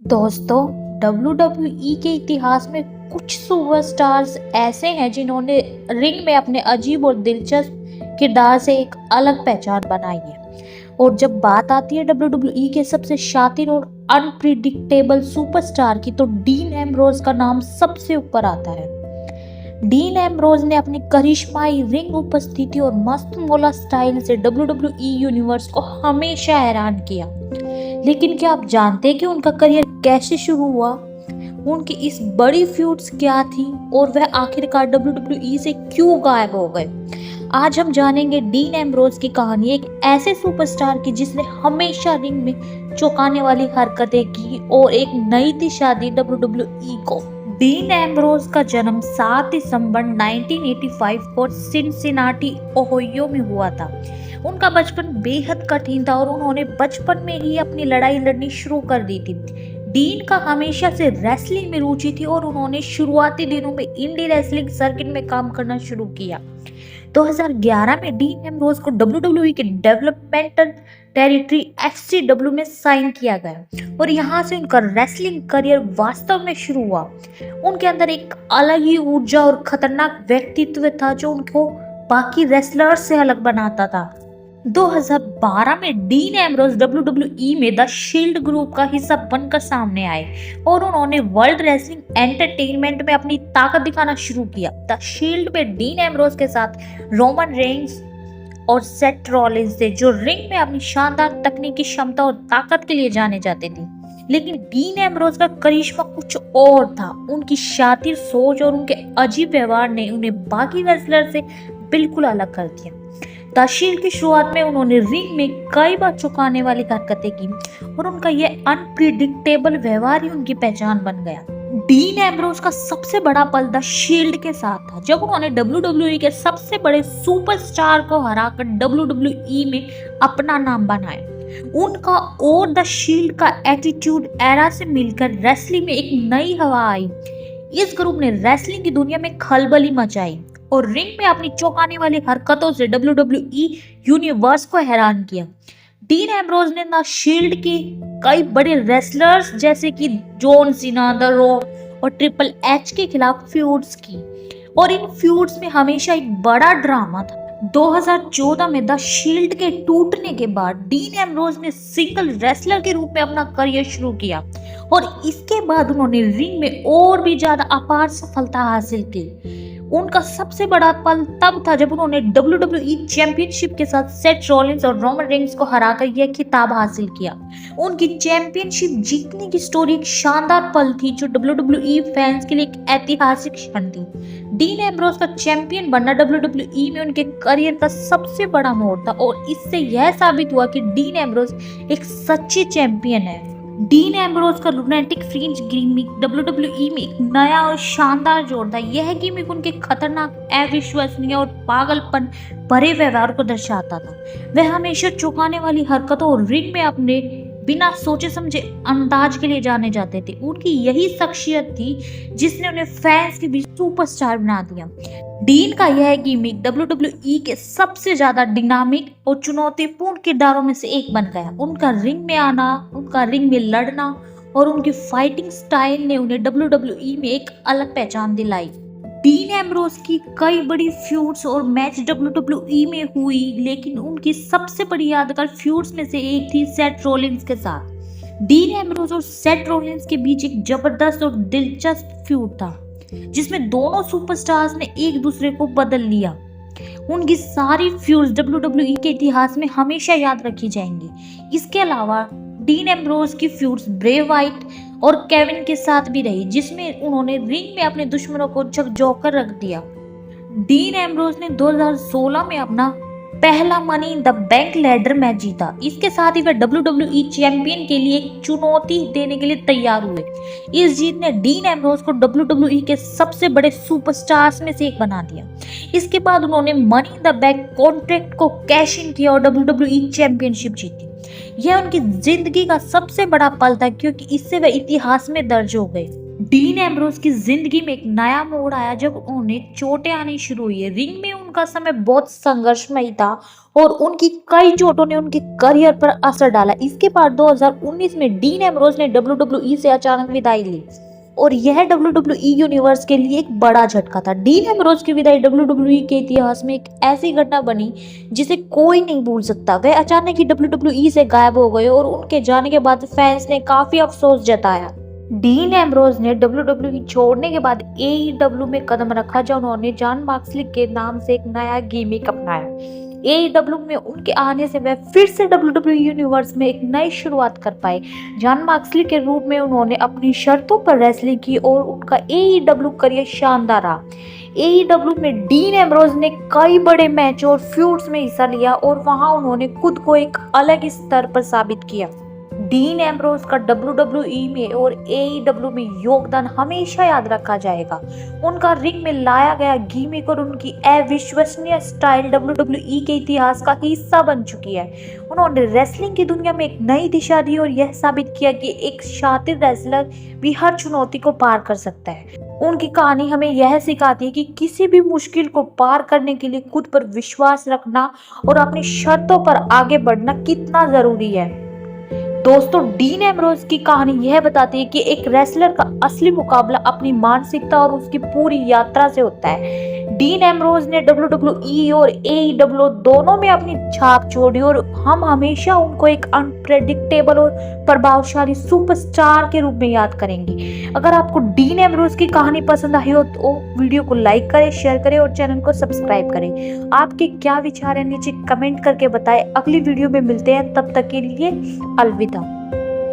दोस्तों, WWE के इतिहास में कुछ सुपरस्टार्स ऐसे हैं जिन्होंने रिंग में अपने अजीब और दिलचस्प किरदार से एक अलग पहचान बनाई है। और जब बात आती है WWE के सबसे शातिर और अनप्रिडिक्टेबल सुपरस्टार की, तो डीन एम्ब्रोज का नाम सबसे ऊपर आता है। डीन एम्ब्रोज ने अपनी करिश्माई रिंग उपस्थिति और मस्त मौला स्टाइल से WWE यूनिवर्स को हमेशा हैरान किया। लेकिन क्या आप जानते हैं कि उनका करियर कैसे शुरू हुआ? उनकी इस बड़ी फ्यूड्स क्या थी और वह आखिरकार WWE से क्यों गायब हो गए? आज हम जानेंगे डीन एम्ब्रोज की कहानी, एक ऐसे सुपरस्टार की जिसने हमेशा रिंग में चौंकाने वाली हरकतें की और एक नई दिशा दी WWE को। डीन एम्ब्रोज का जन्म 7 दिसंबर 1985 को सिनसिनाटी, ओहियो में हुआ था। उनका बचपन बेहद कठिन था और उन्होंने बचपन में ही अपनी लड़ाई लड़नी शुरू कर दी थी। डीन का हमेशा से रेसलिंग में रुचि थी और उन्होंने शुरुआती दिनों में इंडी रेसलिंग सर्किट में काम करना शुरू किया। 2011 में डीन एम्ब्रोज को WWE के डेवलपमेंटल टेरिटरी FCW में साइन किया गया और यहाँ से उनका रेसलिंग करियर वास्तव में शुरू हुआ। उनके अंदर एक अलग ही ऊर्जा और खतरनाक व्यक्तित्व था जो उनको बाकी रेसलर्स से अलग बनाता था। 2012 में डीन एम्ब्रोज WWE में द शील्ड ग्रुप का हिस्सा बनकर सामने आए और उन्होंने वर्ल्ड रेसलिंग एंटरटेनमेंट में अपनी ताकत दिखाना शुरू किया। द शील्ड में डीन एम्ब्रोज के साथ रोमन रेंस और सेथ रॉलिंस थे, जो रिंग में अपनी शानदार तकनीकी क्षमता और ताकत के लिए जाने जाते थे। लेकिन डीन एम्ब्रोज का करिश्मा कुछ और था। उनकी शातिर सोच और उनके अजीब व्यवहार ने उन्हें बाकी रेसलर से बिल्कुल अलग कर दिया। द शील्ड की शुरुआत में उन्होंने रिंग में कई बार चौंकाने वाली हरकतें की और उनका यह अनप्रिडिक्टेबल व्यवहार ही उनकी पहचान बन गया। डीन एम्ब्रोज का सबसे बड़ा पल द शील्ड के साथ था, जब उन्होंने WWE के सबसे बड़े सुपरस्टार को हराकर WWE में अपना नाम बनाया। उनका और द शील्ड का एटीट्यूड एरा से मिलकर रेसलिंग में एक नई हवा आई। इस ग्रुप ने रेसलिंग की दुनिया में खलबली मचाई और रिंग में अपनी चौंकाने वाली हरकतों से WWE यूनिवर्स को हैरान किया। डीन एम्ब्रोज ने द शील्ड के कई बड़े रेसलर्स जैसे कि जॉन सीना, द रॉक और ट्रिपल एच के खिलाफ फ्यूड्स की और इन फ्यूड्स में हमेशा एक बड़ा ड्रामा था। 2014 में द शील्ड के टूटने के बाद डीन एम्ब्रोज ने सिंगल रेसलर के रूप में अपना करियर शुरू किया और इसके बाद उन्होंने रिंग में और भी ज्यादा अपार सफलता हासिल की। उनका सबसे बड़ा पल तब था जब उन्होंने WWE चैंपियनशिप के साथ सेथ रॉलिंस और रोमन रेंस को हराकर यह खिताब हासिल किया। उनकी चैंपियनशिप जीतने की स्टोरी एक शानदार पल थी जो WWE फैंस के लिए एक ऐतिहासिक क्षण थी। डीन एम्ब्रोज का चैंपियन बनना WWE में उनके करियर का सबसे बड़ा मोड़ था और इससे यह साबित हुआ कि डीन एम्ब्रोज एक सच्चे चैंपियन है। डीन एम्ब्रोज का रोमांटिक फ्रिंज गिमिक WWE में एक नया और शानदार जोड़ था। यह गिमिक उनके खतरनाक, अविश्वसनीय और पागलपन भरे व्यवहार को दर्शाता था। वह हमेशा चौंकाने वाली हरकतों और रिंग में अपने बिना सोचे समझे अंदाज के लिए जाने जाते थे। उनकी यही शख्सियत थी जिसने उन्हें फैंस के बीच सुपरस्टार बना दिया। डीन का यह गिमिक WWE के सबसे ज्यादा डिनामिक और चुनौतीपूर्ण किरदारों में से एक बन गया। उनका रिंग में आना, उनका रिंग में लड़ना और उनकी फाइटिंग स्टाइल ने उन्हें WWE में एक अलग पहचान दिलाई। डीन एम्ब्रोज की कई बड़ी फ्यूड्स और मैच WWE में हुई, लेकिन उनकी सबसे बड़ी यादगार फ्यूड्स में से एक थी सेथ रॉलिंस के साथ। डीन एम्ब्रोज और सेथ रॉलिंस के बीच एक जबरदस्त और दिलचस्प फ्यूड था जिसमें दोनों सुपरस्टार्स ने एक दूसरे को बदल लिया। उनकी सारी फ्यूड्स WWE के इतिहास में हमेशा याद रखी जाएंगी। इसके अलावा डीन एम्ब्रोज की फ्यूड्स ब्रे वाइट और केविन के साथ भी रही, जिसमें उन्होंने रिंग में अपने दुश्मनों को झकझोरकर रख दिया। डीन एम्ब्रोज ने 2016 में अपना पहला money in the bank ladder match जीता। इसके साथ ही वह WWE चैंपियन के लिए एक चुनौती देने के लिए तैयार हुए। इस जीत ने डीन एम्ब्रोज को WWE के सबसे बड़े सुपरस्टार्स में से एक बना दिया। इसके बाद उन्होंने money in the bank contract को कैश इन किया और WWE चैंपियनशिप जीती। यह उनकी जिंदगी का सबसे बड़ा पल था क्योंकि इससे वह इतिहास में दर्ज हो गए। डीन एम्ब्रोज की जिंदगी में एक नया मोड़ आया जब उन्हें चोटें आनी शुरू हुई। रिंग में उनका समय बहुत संघर्षमयी था और उनकी कई चोटों ने उनके करियर पर असर डाला। इसके बाद 2019 में डीन एम्ब्रोज ने WWE से अचानक विदाई ली और यह WWE यूनिवर्स के लिए एक बड़ा झटका था। डीन एम्ब्रोज की विदाई WWE के इतिहास में एक ऐसी घटना बनी जिसे कोई नहीं भूल सकता। वे अचानक ही WWE से गायब हो गए और उनके जाने के बाद फैंस ने काफी अफसोस जताया। डीन एम्ब्रोज ने WWE छोड़ने के बाद AEW में कदम रखा, जब उन्होंने जॉन मॉक्सली के नाम से एक नया गिमिक अपनाया। AEW में उनके आने से वह फिर से WWE यूनिवर्स में एक नई शुरुआत कर पाए। जॉन मॉक्सली के रूप में उन्होंने अपनी शर्तों पर रेसलिंग की और उनका AEW करियर शानदार रहा। AEW में डीन एम्ब्रोज ने कई बड़े मैचों और फ्यूड्स में हिस्सा लिया और वहां उन्होंने खुद को एक अलग स्तर पर साबित किया। डीन एम्ब्रोज का WWE में और AEW में योगदान हमेशा याद रखा जाएगा। उनका रिंग में लाया गया गिमिक और उनकी अविश्वसनीय स्टाइल WWE के इतिहास का हिस्सा बन चुकी है। उन्होंने रेसलिंग की दुनिया में एक नई दिशा दी और यह साबित किया कि एक शातिर रेसलर भी हर चुनौती को पार कर सकता है। उनकी कहानी हमें यह सिखाती है कि किसी भी मुश्किल को पार करने के लिए खुद पर विश्वास रखना और अपनी शर्तों पर आगे बढ़ना कितना जरूरी है। दोस्तों, डीन एम्ब्रोज की कहानी यह बताती है कि एक रेसलर का असली मुकाबला अपनी मानसिकता और उसकी पूरी यात्रा से होता है। डीन एम्ब्रोज ने WWE और AEW दोनों में अपनी छाप छोड़ी और हम हमेशा उनको एक अनप्रेडिक्टेबल और प्रभावशाली सुपरस्टार के रूप में याद करेंगे। अगर आपको डीन एम्ब्रोज की कहानी पसंद आई हो तो वीडियो को लाइक करें, शेयर करें और चैनल को सब्सक्राइब करें। आपके क्या विचार है नीचे कमेंट करके बताएं। अगली वीडियो में मिलते हैं, तब तक के लिए अलविदा।